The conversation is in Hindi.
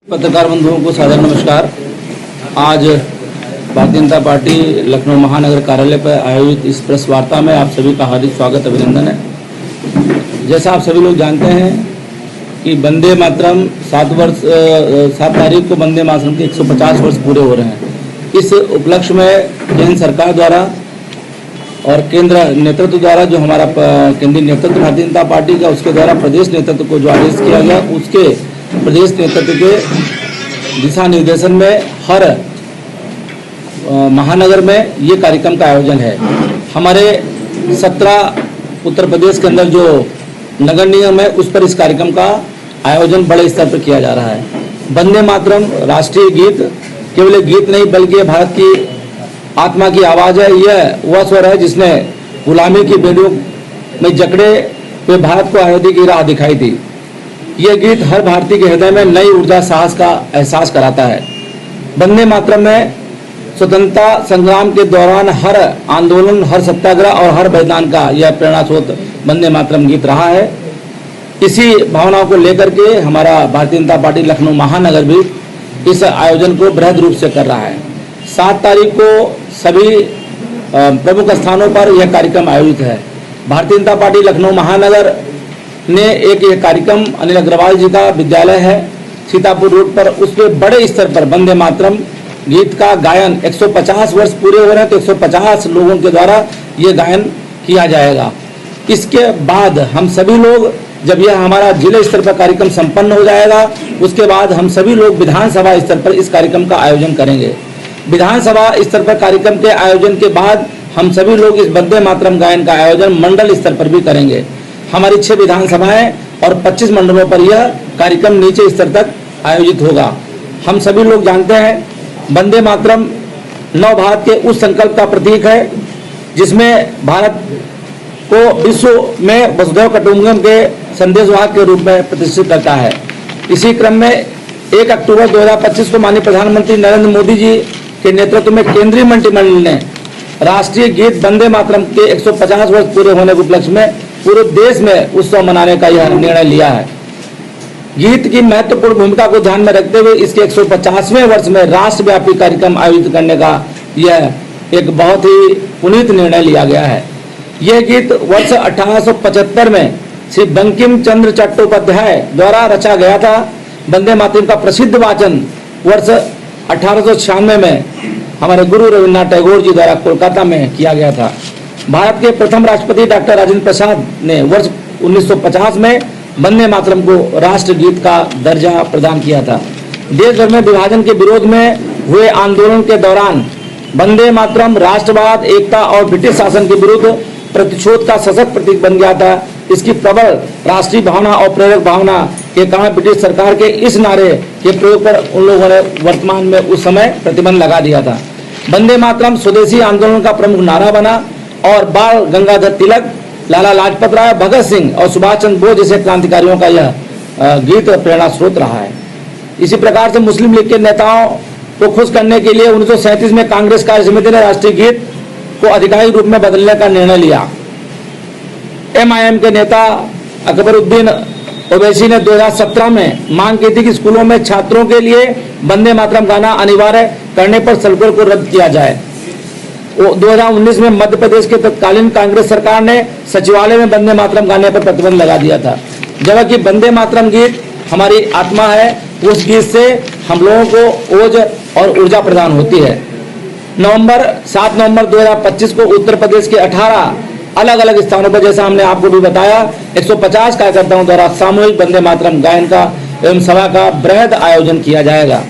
पत्रकार बंधुओं को सादर नमस्कार। आज भारतीय जनता पार्टी लखनऊ महानगर कार्यालय पर आयोजित इस प्रेस वार्ता में आप सभी का हार्दिक स्वागत अभिनंदन है। जैसा आप सभी लोग जानते हैं कि वंदे मातरम 7 तारीख को वंदे मातरम के 150 वर्ष पूरे हो रहे हैं। इस उपलक्ष्य में केंद्र सरकार द्वारा और केंद्र नेतृत्व द्वारा जो हमारा केंद्रीय नेतृत्व भारतीय जनता पार्टी का, उसके द्वारा प्रदेश नेतृत्व को जो आदेश किया गया, उसके प्रदेश नेतृत्व के दिशा निर्देशन में हर महानगर में ये कार्यक्रम का आयोजन है। हमारे 17 उत्तर प्रदेश के अंदर जो नगर निगम है, उस पर इस कार्यक्रम का आयोजन बड़े स्तर पर किया जा रहा है। वंदे मातरम राष्ट्रीय गीत केवल एक गीत नहीं, बल्कि भारत की आत्मा की आवाज़ है। यह वह स्वर है जिसने गुलामी की बेड़ियों में जकड़े हुए भारत को आज़ादी की राह दिखाई थी। यह गीत हर भारतीय के हृदय में नई ऊर्जा, साहस का एहसास कराता है। वंदे मातरम में स्वतंत्रता संग्राम के दौरान हर आंदोलन, हर सत्याग्रह और हर बलिदान का यह प्रेरणा स्रोत वंदे मातरम गीत रहा है। इसी भावनाओं को लेकर के हमारा भारतीय जनता पार्टी लखनऊ महानगर भी इस आयोजन को बृहद रूप से कर रहा है। 7 तारीख को सभी प्रमुख स्थानों पर यह कार्यक्रम आयोजित है। भारतीय जनता पार्टी लखनऊ महानगर ने एक ये कार्यक्रम अनिल अग्रवाल जी का विद्यालय है सीतापुर रोड पर, उस पर बड़े स्तर पर वंदे मातरम गीत का गायन 150 वर्ष पूरे हो रहे हैं तो 150 लोगों के द्वारा ये गायन किया जाएगा। इसके बाद हम सभी लोग, जब यह हमारा जिले स्तर पर कार्यक्रम संपन्न हो जाएगा, उसके बाद हम सभी लोग विधानसभा स्तर पर इस कार्यक्रम का आयोजन करेंगे। विधानसभा स्तर पर कार्यक्रम के आयोजन के बाद हम सभी लोग इस वंदे मातरम गायन का आयोजन मंडल स्तर पर भी करेंगे। हमारी 6 विधानसभाएं और 25 मंडलों पर यह कार्यक्रम नीचे स्तर तक आयोजित होगा। हम सभी लोग जानते हैं वंदे मातरम नव भारत के उस संकल्प का प्रतीक है जिसमें भारत को विश्व में वसुधैव कुटुंबकम के संदेशवाहक के रूप में प्रतिष्ठित करता है। इसी क्रम में 1 अक्टूबर 2025 को माननीय प्रधानमंत्री नरेंद्र मोदी जी के नेतृत्व में केंद्रीय मंत्रिमंडल ने राष्ट्रीय गीत वंदे मातरम के 150 वर्ष पूरे होने के उपलक्ष्य में पूरे देश में उत्सव मनाने का यह निर्णय लिया है। गीत की महत्वपूर्ण भूमिका को ध्यान में रखते हुए इसके 150वें वर्ष में राष्ट्रव्यापी कार्यक्रम आयोजित करने का यह एक बहुत ही पुनीत निर्णय लिया गया है। यह गीत वर्ष 1875 में श्री बंकिम चंद्र चट्टोपाध्याय द्वारा रचा गया था। वंदे मातरम का प्रसिद्ध वाचन वर्ष 1896 में हमारे गुरु रविन्द्रनाथ टैगोर जी द्वारा कोलकाता में किया गया था। भारत के प्रथम राष्ट्रपति डॉक्टर राजेंद्र प्रसाद ने वर्ष 1950 में वंदे मातरम को राष्ट्रगीत का दर्जा प्रदान किया था। देश भर में विभाजन के विरोध में हुए आंदोलन के दौरान वंदे मातरम राष्ट्रवाद, एकता और ब्रिटिश शासन के विरुद्ध प्रतिशोध का सशक्त प्रतीक बन गया था। इसकी प्रबल राष्ट्रीय भावना और प्रेरक भावना के कारण ब्रिटिश सरकार के इस नारे के प्रयोग पर उन लोगों ने वर्तमान में उस समय प्रतिबंध लगा दिया था। वंदे मातरम स्वदेशी आंदोलन का प्रमुख नारा बना और बाल गंगाधर तिलक, लाला लाजपत राय, भगत सिंह और सुभाष चंद्र बोस जैसे क्रांतिकारियों का यह गीत प्रेरणा स्रोत रहा है। इसी प्रकार से मुस्लिम लीग के नेताओं को खुश करने के लिए 1937 में कांग्रेस कार्य समिति ने राष्ट्रीय गीत को आधिकारिक रूप में बदलने का निर्णय लिया। MIM के नेता अकबरुद्दीन ओवैसी ने 2017 में मांग की थी कि स्कूलों में छात्रों के लिए वंदे मातरम गाना अनिवार्य करने पर सर्कुलर को रद्द किया जाए। 2019 में मध्य प्रदेश के तत्कालीन कांग्रेस सरकार ने सचिवालय में वंदे मातरम गाने पर प्रतिबंध लगा दिया था। जबकि वंदे मातरम गीत हमारी आत्मा है, उस गीत से हम लोगों को ओज और ऊर्जा प्रदान होती है। 7 नवंबर 2025 को उत्तर प्रदेश के 18 अलग अलग स्थानों पर, जैसा हमने आपको भी बताया, 150 कार्यकर्ताओं द्वारा सामूहिक वंदे मातरम गायन का एवं सभा का बृहद आयोजन किया जाएगा।